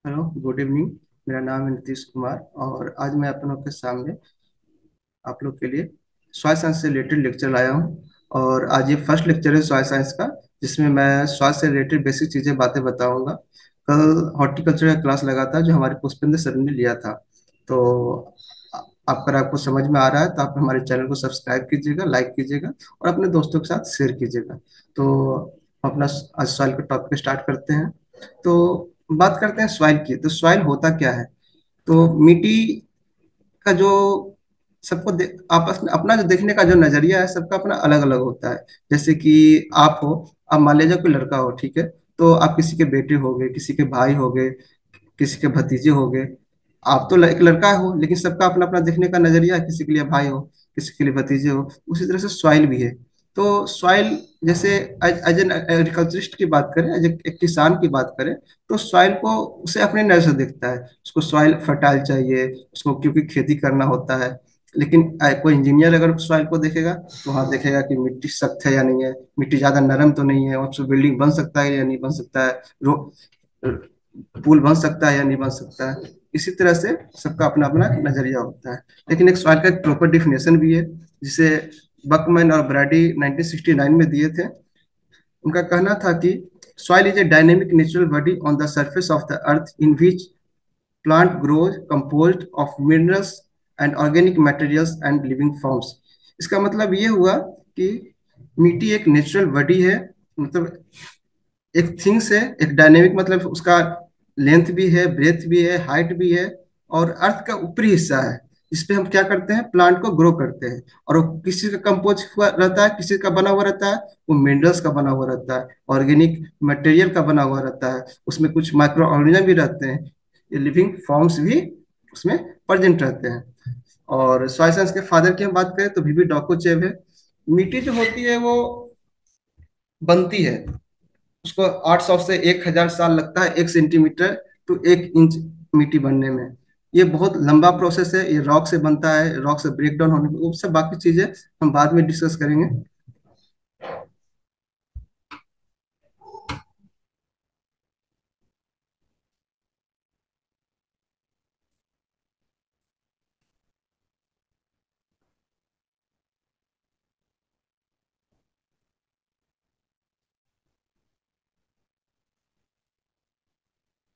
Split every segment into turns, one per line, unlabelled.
Hello, good evening. मेरा नाम है नीतीश कुमार और आज मैं आप लोग के सामने आप लोग के लिए सॉइल साइंस से रिलेटेड लेक्चर लाया हूँ। और आज ये फर्स्ट लेक्चर है सॉइल साइंस का, जिसमें मैं सॉइल से रिलेटेड बेसिक चीज़ें बातें बताऊंगा। कल हॉर्टिकल्चर का क्लास लगा था जो हमारे पुष्पेंद्र सर ने लिया था। तो अगर आपको समझ में आ रहा है तो आप हमारे चैनल को सब्सक्राइब कीजिएगा, लाइक कीजिएगा और अपने दोस्तों के साथ शेयर कीजिएगा। तो हम अपना आज सॉइल का टॉपिक स्टार्ट करते हैं। तो बात करते हैं सॉइल की। तो सॉइल होता क्या है? तो मिट्टी का जो आपस में अपना जो देखने का जो नजरिया है, सबका अपना अलग अलग होता है। जैसे कि आप हो, आप मान लीजिए कोई लड़का हो, ठीक है। तो आप किसी के बेटे हो गए, किसी के भाई हो गए, किसी के भतीजे हो गए। आप तो एक लड़का हो, लेकिन सबका अपना अपना देखने का नजरिया है। किसी के लिए भाई हो, किसी के लिए भतीजे हो। उसी तरह से सॉइल भी है। तो सॉइल, जैसे एज एन एग्रीकल्चरिस्ट की बात करें, एज एक किसान की बात करें, तो सॉइल को उसे अपने नजर से देखता है। उसको सॉइल फर्टाइल चाहिए उसको, क्योंकि खेती करना होता है। लेकिन कोई इंजीनियर अगर सॉइल को देखेगा तो वहाँ देखेगा कि मिट्टी सख्त है या नहीं है, मिट्टी ज्यादा नरम तो नहीं है, उससे बिल्डिंग बन सकता है या नहीं बन सकता है, पुल बन सकता है या नहीं बन सकता है। इसी तरह से सबका अपना अपना नजरिया होता है। लेकिन एक सॉइल का एक प्रॉपर डिफिनेशन भी है, जिसे बकमैन और ब्रैडी 1969 में दिए थे। उनका कहना था कि soil is a dynamic natural body on the surface of the earth in which plant grows composed of minerals and organic materials and living forms. इसका मतलब ये हुआ कि मिट्टी एक नेचुरल बॉडी है। मतलब एक थिंग्स है, एक डायनेमिक, मतलब उसका लेंथ भी है, ब्रेथ भी है, हाइट भी है। और अर्थ का ऊपरी हिस्सा है, इस पे हम क्या करते हैं, प्लांट को ग्रो करते हैं। और वो किसी का कंपोज हुआ रहता है, किसी का बना हुआ रहता है। वो मिनरल्स का बना हुआ रहता है, ऑर्गेनिक मटेरियल का बना हुआ रहता है। उसमें कुछ माइक्रो ऑर्गेनिज्म भी रहते हैं, ये लिविंग फॉर्म्स भी उसमें प्रेजेंट रहते हैं। और सॉइल साइंस के फादर की हम बात करें तो वीवी डॉकोचेव है। मिट्टी जो होती है वो बनती है, उसको 800 से 1000 साल लगता है 1 सेंटीमीटर टू 1 इंच मिट्टी बनने में। ये बहुत लंबा प्रोसेस है। ये रॉक से बनता है, रॉक से ब्रेक डाउन होने वो सब बाकी चीजें हम बाद में डिस्कस करेंगे।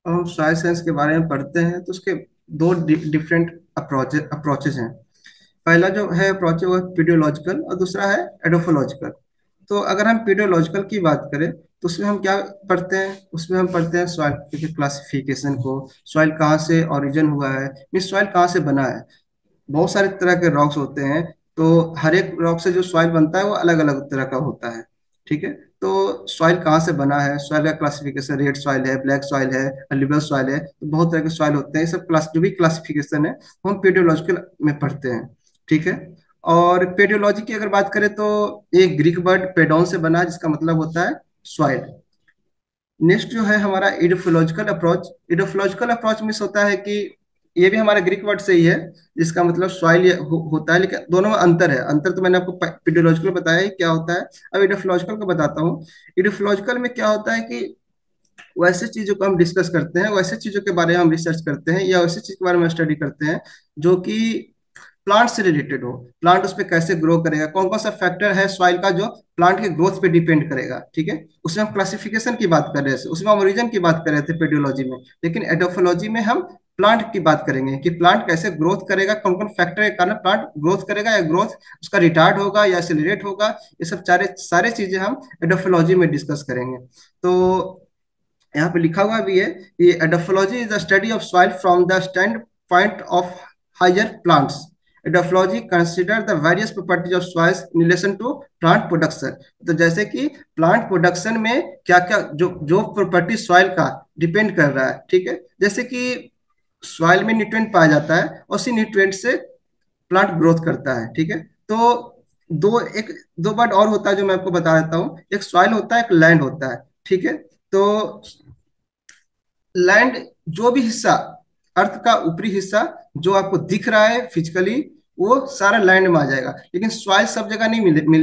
अब हम सॉइल साइंस के बारे में पढ़ते हैं तो उसके दो डिफरेंट अप्रोचेज हैं। पहला जो है अप्रोच है वो पीडियोलॉजिकल और दूसरा है एडोफोलॉजिकल। तो अगर हम पीडियोलॉजिकल की बात करें तो उसमें हम क्या पढ़ते हैं, उसमें हम पढ़ते हैं सॉइल के क्लासिफिकेशन को। सॉइल कहाँ से ओरिजिन हुआ है, मीन्स सॉइल कहाँ से बना है। बहुत सारे तरह के रॉक्स होते हैं। तो हर एक रॉक से जो सॉइल बनता है वो अलग अलग तरह का होता है, ठीक है। तो सॉइल कहाँ से बना है, सॉइल का क्लासिफिकेशन, रेड सॉइल है, ब्लैक सॉइल है, अल्लुवियल सॉइल है। तो बहुत तरह के सॉइल होते हैं। ये सब क्लास जो भी क्लासिफिकेशन है वो हम पेडियोलॉजिकल में पढ़ते हैं, ठीक है। और पेडियोलॉजी की अगर बात करें तो ये ग्रीक वर्ड पेडोन से बना है, जिसका मतलब होता है सॉइल। नेक्स्ट जो है हमारा इडोफोलॉजिकल अप्रोच। इडोफोलॉजिकल अप्रोच मीन्स होता है कि ये भी हमारा ग्रीक वर्ड से ही है, जिसका मतलब सॉइल होता है। लेकिन दोनों में अंतर है। अंतर तो मैंने आपको पीडियोलॉजिकल बताया ही क्या होता है। अब इडोफोलॉजिकल का बताता हूँ। इडोफोलॉजिकल में क्या होता है कि वैसे चीजों को हम डिस्कस करते हैं, वैसे चीजों के बारे में हम रिसर्च करते हैं, या वैसे चीज के बारे में स्टडी करते हैं जो कि प्लांट से रिलेटेड हो। प्लांट उस पर कैसे ग्रो करेगा, कौन कौन सा फैक्टर है सॉइल का जो प्लांट के ग्रोथ पे डिपेंड करेगा, ठीक है। उसमें हम क्लासिफिकेशन की बात कर रहे थे, उसमें हम ओरिजिन की बात कर रहे थे पेडियोलॉजी में। लेकिन एडोफोलॉजी में हम प्लांट की बात करेंगे कि प्लांट कैसे ग्रोथ करेगा, कौन कौन फैक्टर के कारण प्लांट ग्रोथ करेगा, या ग्रोथ उसका रिटार्ड होगा या एक्सेलरेट होगा। ये सब सारे सारे चीजें हम एडोफोलॉजी में डिस्कस करेंगे। तो यहाँ पे लिखा हुआ भी है कि edaphology is the study of soil from the stand point of higher plants. Edaphology consider the various properties of soils in relation to plant production. तो जैसे कि प्लांट प्रोडक्शन में क्या क्या जो जो प्रॉपर्टी सॉइल का डिपेंड कर रहा है, ठीक है। जैसे कि सॉइल में न्यूट्रिएंट पाया जाता है, उसी न्यूट्रिएंट से प्लांट ग्रोथ करता है, ठीक है। तो एक दो वर्ड और होता है जो मैं आपको बता देता हूँ। एक सॉइल होता है, एक लैंड होता है, ठीक है। तो लैंड, जो भी हिस्सा, अर्थ का ऊपरी हिस्सा जो आपको दिख रहा है फिजिकली, वो सारा लैंड में आ जाएगा। लेकिन सॉइल सब जगह नहीं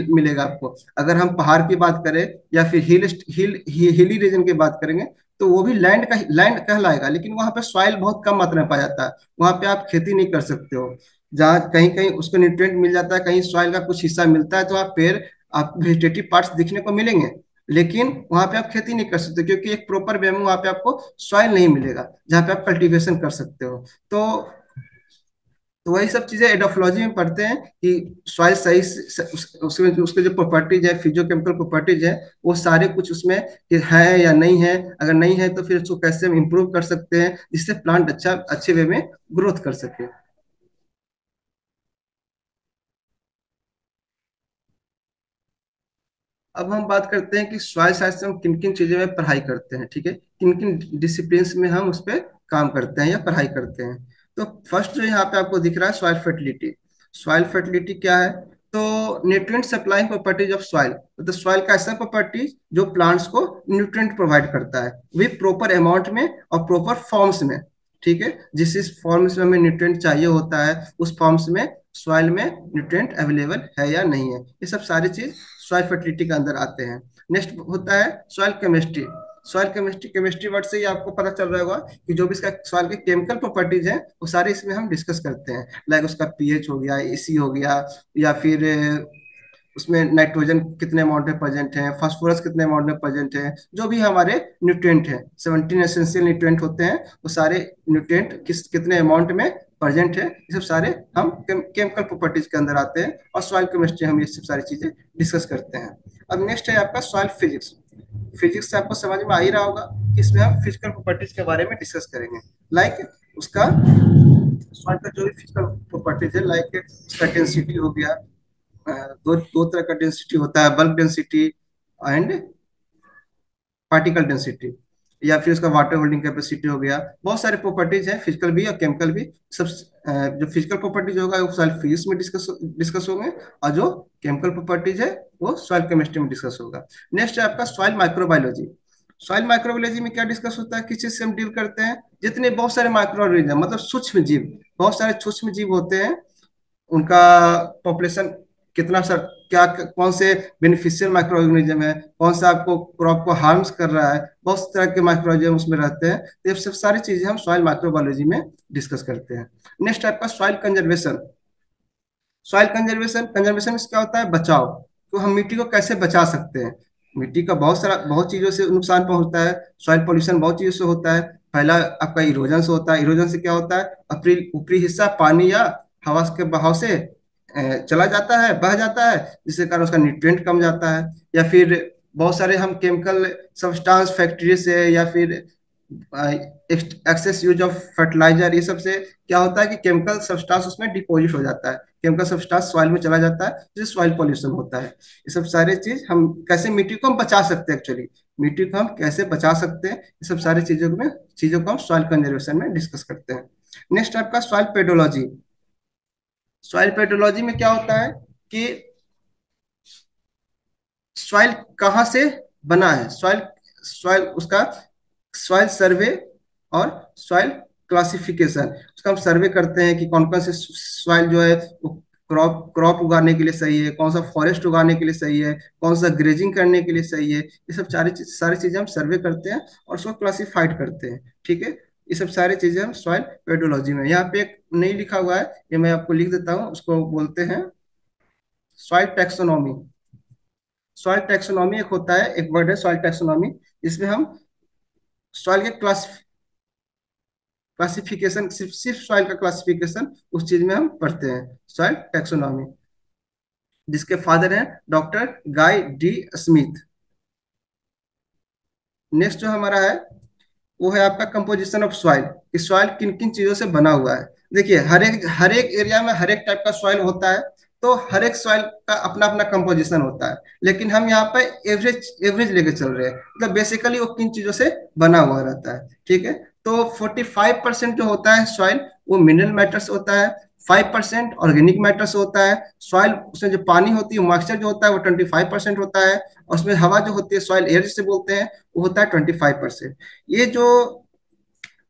मिलेगा आपको। अगर हम पहाड़ की बात करें या फिर हिली रीजन की बात करेंगे, तो वो भी लैंड कहलाएगा, लेकिन वहां पे सॉइल बहुत कम मात्रा में पाया जाता है। वहां पे आप खेती नहीं कर सकते हो। जहाँ कहीं कहीं उसको न्यूट्रिएंट मिल जाता है, कहीं सॉइल का कुछ हिस्सा मिलता है, तो आप पेड़, आप वेजिटेटिव पार्ट्स दिखने को मिलेंगे, लेकिन वहां पे आप खेती नहीं कर सकते, क्योंकि एक प्रॉपर वे में वहां पे आपको सॉइल नहीं मिलेगा जहाँ पे आप कल्टीवेशन कर सकते हो। तो वही सब चीजें एडोफोलॉजी में पढ़ते हैं कि सॉइल सही उसके उसके जो प्रॉपर्टीज है, फिजियोकेमिकल प्रॉपर्टीज है, वो सारे कुछ उसमें कि है या नहीं है। अगर नहीं है तो फिर उसको कैसे हम इम्प्रूव कर सकते हैं जिससे प्लांट अच्छे वे में ग्रोथ कर सके। अब हम बात करते हैं कि सॉइल साइंस से हम किन किन चीजों में पढ़ाई करते हैं, ठीक है, किन किन डिसिप्लिन में हम उस पर काम करते हैं या पढ़ाई करते हैं। तो फर्स्ट जो यहाँ पे आपको दिख रहा है, सॉइल फर्टिलिटी। सॉइल फर्टिलिटी क्या है? तो nutrient supplying properties of soil, मतलब सॉइल का ऐसा प्रॉपर्टीज जो प्लांट्स को न्यूट्रिएंट प्रोवाइड करता है, वे प्रॉपर अमाउंट में और प्रॉपर फॉर्म्स में। ठीक है, जिस जिस फॉर्म्स में हमें न्यूट्रिएंट चाहिए होता है, उस फॉर्म्स में सॉइल में न्यूट्रिएंट अवेलेबल है या नहीं है, ये सब सारी चीज सॉइल फर्टिलिटी के अंदर आते हैं। नेक्स्ट होता है soil chemistry. Soil chemistry, chemistry word से ही आपको पता चल रहा होगा कि जो भी इसका सॉइल के केमिकल प्रॉपर्टीज हैं, वो सारे इसमें हम डिस्कस करते हैं। लाइक उसका पीएच हो गया, एसी हो गया, या फिर उसमें नाइट्रोजन कितने अमाउंट में प्रेजेंट है, फास्फोरस कितने अमाउंट में प्रेजेंट है, जो भी हमारे न्यूट्रिएंट हैं, 17 एसेंशियल न्यूट्रिएंट होते हैं, वो सारे न्यूट्रिएंट कितने अमाउंट में प्रेजेंट है, ये सब सारे हम केमिकल प्रॉपर्टीज के अंदर आते हैं। और सॉइल केमिस्ट्री हम ये सब सारी चीजें डिस्कस करते हैं। अब नेक्स्ट है आपका सॉइल फिजिक्स। फिजिक्स से आपको समझ में आ ही रहा होगा कि इसमें हम फिजिकल प्रॉपर्टीज के बारे में डिस्कस करेंगे। लाइक उसका सॉइल का जो भी फिजिकल प्रॉपर्टीज है, लाइक उसका डेंसिटी हो गया, दो दो तरह का डेंसिटी होता है, bulk density and particle density, या फिर उसका वाटर होल्डिंग कैपेसिटी हो गया। बहुत सारे प्रॉपर्टीज हैं, फिजिकल भी और केमिकल भी। सब जो फिजिकल प्रॉपर्टीज होगा वो सॉइल फिजिक्स में डिस्कस होंगे, और जो केमिकल प्रॉपर्टीज है वो सॉइल केमिस्ट्री में डिस्कस होगा। नेक्स्ट है आपका सॉइल माइक्रोबायोलॉजी। सॉइल माइक्रोबायोलॉजी में क्या डिस्कस होता है, किस चीज से हम डील करते हैं? जितने बहुत सारे माइक्रो ऑर्गेनिज्म, मतलब सूक्ष्म जीव, बहुत सारे सूक्ष्म जीव होते हैं, उनका पॉपुलेशन कितना सर, क्या कौन से बेनिफिशियल माइक्रो ऑर्गेनिज्म है, कौन सा आपको क्रॉप को हार्म्स कर रहा है, बहुत तरह के माइक्रो ऑर्गेनिज्म उसमें रहते हैं। तो ये सब सारी चीजें हम सॉइल माइक्रोबायोलॉजी में डिस्कस करते हैं। नेक्स्ट आपका soil conservation. Soil conservation, conservation में क्या होता है? बचाव। तो हम मिट्टी को कैसे बचा सकते हैं? मिट्टी का बहुत चीजों से नुकसान पहुंचता है। सॉइल पोल्यूशन बहुत चीजों से होता है। पहला आपका इरोजन से होता है। इरोजन से क्या होता है? ऊपरी ऊपरी हिस्सा पानी या हवा के बहाव से चला जाता है, बह जाता है, जिसके कारण उसका न्यूट्रिएंट कम जाता है। या फिर बहुत सारे हम केमिकल सब्सटेंस फैक्ट्री से, या फिर एक्सेस यूज ऑफ फर्टिलाइजर, ये सब से क्या होता है कि केमिकल सब्सटेंस उसमें डिपोजिट हो जाता है, केमिकल सब्सटेंस सॉइल में चला जाता है, जिससे सॉइल पॉल्यूशन होता है। ये सब सारे चीज हम कैसे मिट्टी को हम बचा सकते हैं, एक्चुअली मिट्टी को हम कैसे बचा सकते हैं, ये सब सारी चीजों को हम सॉइल कंजर्वेशन में डिस्कस करते हैं। नेक्स्ट आपका सॉइल पेडोलॉजी। सॉइल पेडोलॉजी में क्या होता है कि सॉइल कहाँ से बना है, सॉइल सॉइल उसका सॉइल सर्वे और सॉइल क्लासिफिकेशन। उसका हम सर्वे करते हैं कि कौन कौन से सॉइल जो है वो क्रॉप क्रॉप उगाने के लिए सही है, कौन सा फॉरेस्ट उगाने के लिए सही है, कौन सा ग्रेजिंग करने के लिए सही है। ये सब सारी चीजें हम सर्वे करते हैं और उसको क्लासिफाइड करते हैं। ठीक है, ये सब सारी चीजें हम सॉइल पेडोलॉजी में, यहाँ पे एक नहीं लिखा हुआ है, ये मैं आपको लिख देता हूँ, उसको बोलते हैं सॉइल टैक्सोनॉमी। सॉइल टैक्सोनॉमी एक होता है, एक वर्ड है सॉइल टैक्सोनॉमी, इसमें हम सॉइल के क्लासिफिकेशन, सिर्फ सॉइल का क्लासिफिकेशन उस चीज में हम पढ़ते हैं, सॉइल टैक्सोनॉमी, जिसके फादर हैं doctor Guy de Smith. Next जो हमारा है वो है आपका कंपोजिशन ऑफ सॉइल, कि सॉइल किन किन चीजों से बना हुआ है। देखिए हर एक एरिया में हर एक टाइप का सॉइल होता है, तो हर एक सॉइल का अपना अपना कंपोजिशन होता है, लेकिन हम यहाँ पे एवरेज एवरेज लेके चल रहे हैं, मतलब बेसिकली वो किन चीजों से बना हुआ रहता है। ठीक है, तो 45% जो होता है सॉइल, वो मिनरल मैटर्स होता है, 5% ऑर्गेनिक मैटर्स होता है, सॉइल उसमें जो पानी होती है मॉइस्चर जो होता है वो 25% होता है, और उसमें हवा जो होती है सॉइल एयर जिसे बोलते हैं वो होता है 25%। ये जो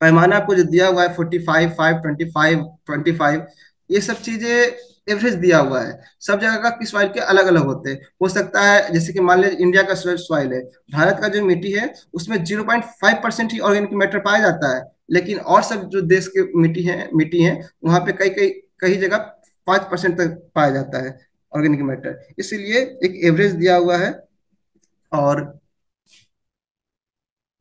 पैमाना आपको जो दिया हुआ है 45, 5, 25, 25, ये सब चीजें एवरेज दिया हुआ है। सब जगह का की सॉइल के अलग अलग होते हैं। हो सकता है जैसे कि मान लीजिए इंडिया का सॉइल है, भारत का जो मिट्टी है उसमें 0.5% ही ऑर्गेनिक मैटर पाया जाता है। लेकिन और सब जो देश के मिट्टी है वहाँ पे कई कई कई जगह 5% तक पाया जाता है ऑर्गेनिक मैटर। इसीलिए एक एवरेज दिया हुआ है। और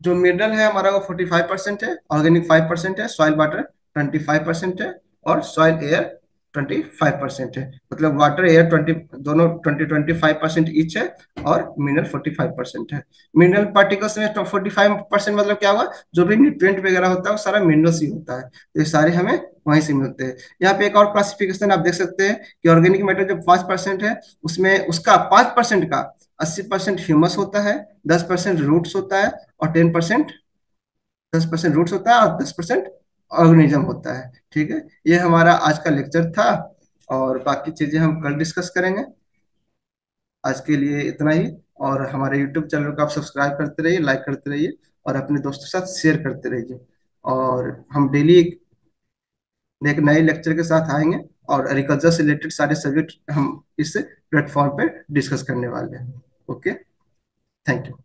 जो मिनरल है हमारा वो 45% है, ऑर्गेनिक 5% है, सॉइल वाटर 25% है, और सॉइल एयर 25% है। मतलब वाटर एयर 20, दोनों 20-25% ईच है। और मिनरल 45% है। मिनरल पार्टिकल्स में 45% मतलब क्या हुआ, जो भी न्यूट्रिएंट वगैरह होता है वो सारा मिनरल्स ही होता है, तो ये सारे हमें वहीं से मिलते हैं। यहाँ पे एक और क्लासिफिकेशन आप देख सकते हैं कि ऑर्गेनिक मैटर जो 5% है, उसमें उसका 5% का 80% ह्यूमस होता है, 10% रूट्स होता है, और 10% रूट्स होता है, और 10% ऑर्गेनिज्म होता है। ठीक है, ये हमारा आज का लेक्चर था। और बाकी चीजें हम कल डिस्कस करेंगे। आज के लिए इतना ही। और हमारे यूट्यूब चैनल को आप सब्सक्राइब करते रहिए, लाइक करते रहिए, और अपने दोस्तों के साथ शेयर करते रहिए। और हम डेली एक नए लेक्चर के साथ आएंगे, और एग्रीकल्चर से रिलेटेड सारे सब्जेक्ट हम इस प्लेटफॉर्म पे डिस्कस करने वाले हैं। Okay, thank you.